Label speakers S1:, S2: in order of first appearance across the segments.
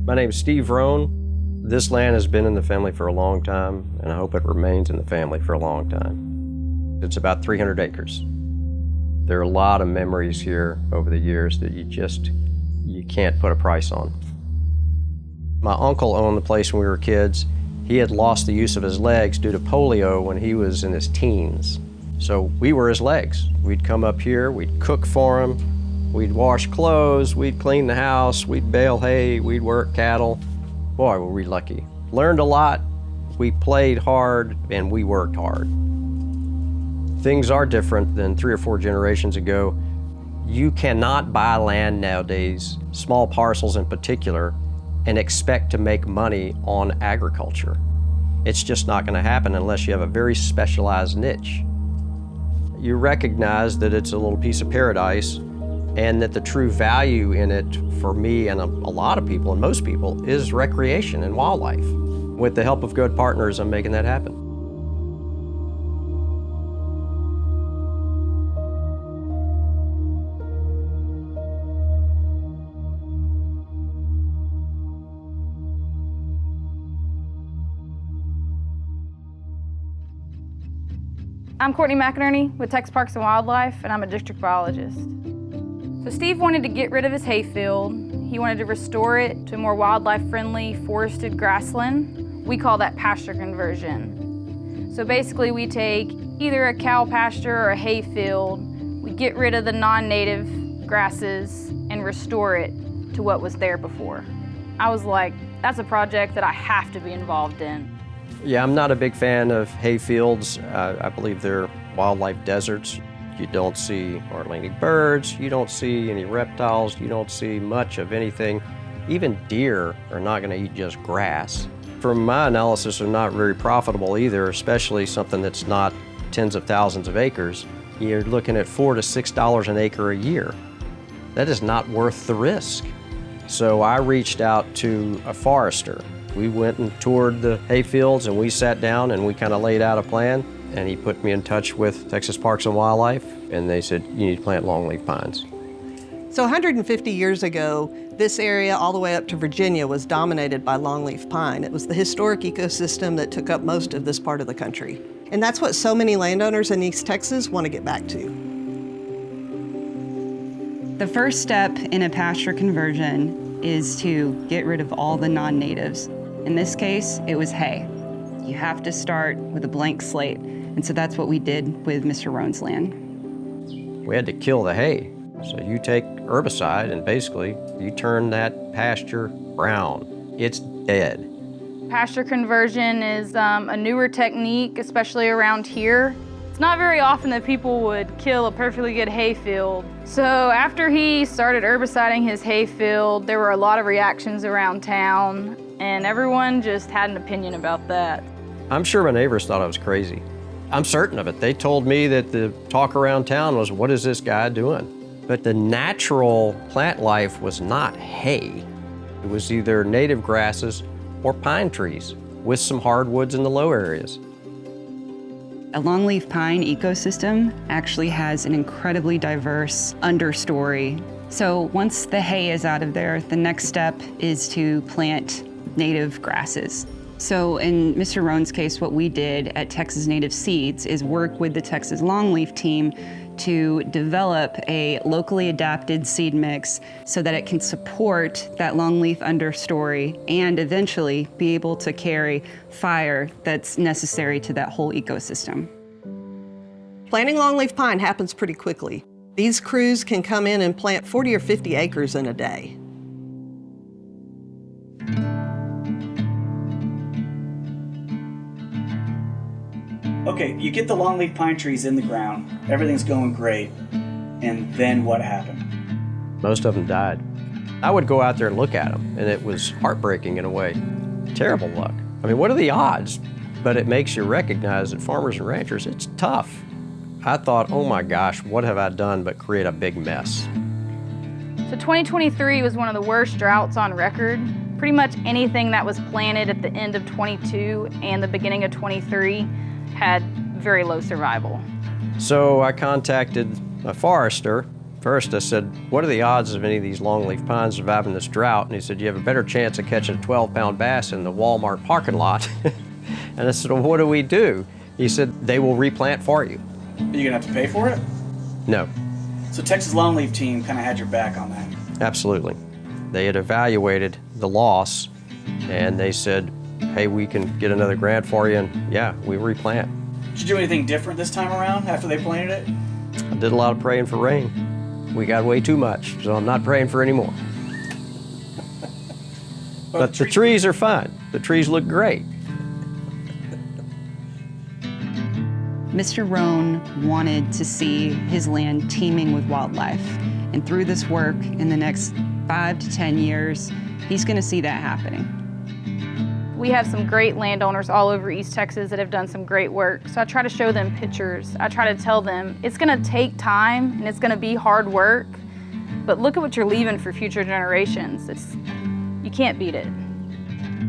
S1: My name is Steve Roan. This land has been in the family for a long time, and I hope it remains in the family for a long time. It's about 300 acres. There are a lot of memories here over the years that you can't put a price on. My uncle owned the place when we were kids. He had lost the use of his legs due to polio when he was in his teens. So we were his legs. We'd come up here, we'd cook for him, we'd wash clothes, we'd clean the house, we'd bale hay, we'd work cattle. Boy, were we lucky. Learned a lot, we played hard, and we worked hard. Things are different than 3 or 4 generations ago. You cannot buy land nowadays, small parcels in particular, and expect to make money on agriculture. It's just not going to happen unless you have a very specialized niche. You recognize that it's a little piece of paradise and that the true value in it for me and a lot of people and most people is recreation and wildlife. With the help of good partners, I'm making that happen.
S2: I'm Courtney McInerney with Texas Parks and Wildlife, and I'm a district biologist. So Steve wanted to get rid of his hayfield. He wanted to restore it to a more wildlife-friendly forested grassland. We call that pasture conversion. So basically we take either a cow pasture or a hayfield, we get rid of the non-native grasses and restore it to what was there before. I was like, that's a project that I have to be involved in.
S1: Yeah, I'm not a big fan of hayfields. I believe they're wildlife deserts. You don't see hardly any birds, you don't see any reptiles, you don't see much of anything. Even deer are not going to eat just grass. From my analysis, they're not very profitable either, especially something that's not tens of thousands of acres. You're looking at $4 to $6 an acre a year. That is not worth the risk. So I reached out to a forester. We went and toured the hayfields and we sat down and we kind of laid out a plan, and he put me in touch with Texas Parks and Wildlife, and they said, you need to plant longleaf pines.
S3: So 150 years ago, this area all the way up to Virginia was dominated by longleaf pine. It was the historic ecosystem that took up most of this part of the country. And that's what so many landowners in East Texas want to get back to.
S4: The first step in a pasture conversion is to get rid of all the non-natives. In this case, it was hay. You have to start with a blank slate, and so that's what we did with Mr. Roan's land.
S1: We had to kill the hay. So you take herbicide and basically you turn that pasture brown. It's dead.
S2: Pasture conversion is a newer technique, especially around here. It's not very often that people would kill a perfectly good hayfield. So after he started herbiciding his hayfield, there were a lot of reactions around town, and everyone just had an opinion about that.
S1: I'm sure my neighbors thought I was crazy. I'm certain of it. They told me that the talk around town was, what is this guy doing? But the natural plant life was not hay. It was either native grasses or pine trees with some hardwoods in the low areas.
S4: A longleaf pine ecosystem actually has an incredibly diverse understory. So once the hay is out of there, the next step is to plant native grasses. So in Mr. Roan's case, what we did at Texas Native Seeds is work with the Texas Longleaf Team to develop a locally adapted seed mix so that it can support that longleaf understory and eventually be able to carry fire that's necessary to that whole ecosystem.
S3: Planting longleaf pine happens pretty quickly. These crews can come in and plant 40 or 50 acres in a day.
S5: Okay, you get the longleaf pine trees in the ground, everything's going great, and then what happened?
S1: Most of them died. I would go out there and look at them, and it was heartbreaking in a way. Terrible luck. I mean, what are the odds? But it makes you recognize that farmers and ranchers, it's tough. I thought, oh my gosh, what have I done but create a big mess?
S2: So 2023 was one of the worst droughts on record. Pretty much anything that was planted at the end of 22 and the beginning of 23 had very low survival.
S1: So I contacted a forester First, I said, what are the odds of any of these longleaf pines surviving this drought? And he said, you have a better chance of catching a 12-pound bass in the Walmart parking lot. And I said, well, what do we do? He said, they will replant for you.
S5: Are you gonna have to pay for it?
S1: No,
S5: So Texas Longleaf Team kind of had your back on that.
S1: absolutely. They had evaluated the loss, and they said, hey, we can get another grant for you, and yeah, we replant.
S5: Did you do anything different this time around after they planted it?
S1: I did a lot of praying for rain. We got way too much, so I'm not praying for any more. But the trees are fine. The trees look great.
S4: Mr. Roan wanted to see his land teeming with wildlife. And through this work, in the next 5 to 10 years, he's going to see that happening.
S2: We have some great landowners all over East Texas that have done some great work. So I try to show them pictures. I try to tell them it's gonna take time and it's gonna be hard work, but look at what you're leaving for future generations. You can't beat it.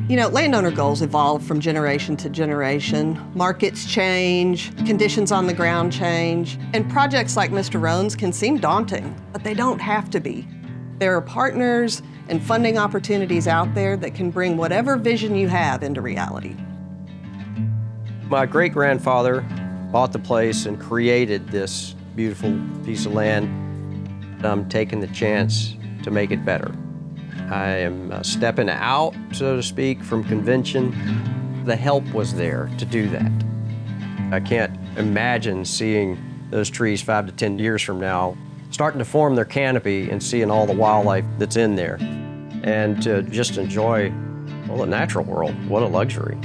S3: You know, landowner goals evolve from generation to generation. Markets change, conditions on the ground change, and projects like Mr. Roan's can seem daunting, but they don't have to be. There are partners and funding opportunities out there that can bring whatever vision you have into reality.
S1: My great-grandfather bought the place and created this beautiful piece of land. I'm taking the chance to make it better. I am stepping out, so to speak, from convention. The help was there to do that. I can't imagine seeing those trees 5 to 10 years from now starting to form their canopy and seeing all the wildlife that's in there. And to just enjoy, well, the natural world. What a luxury.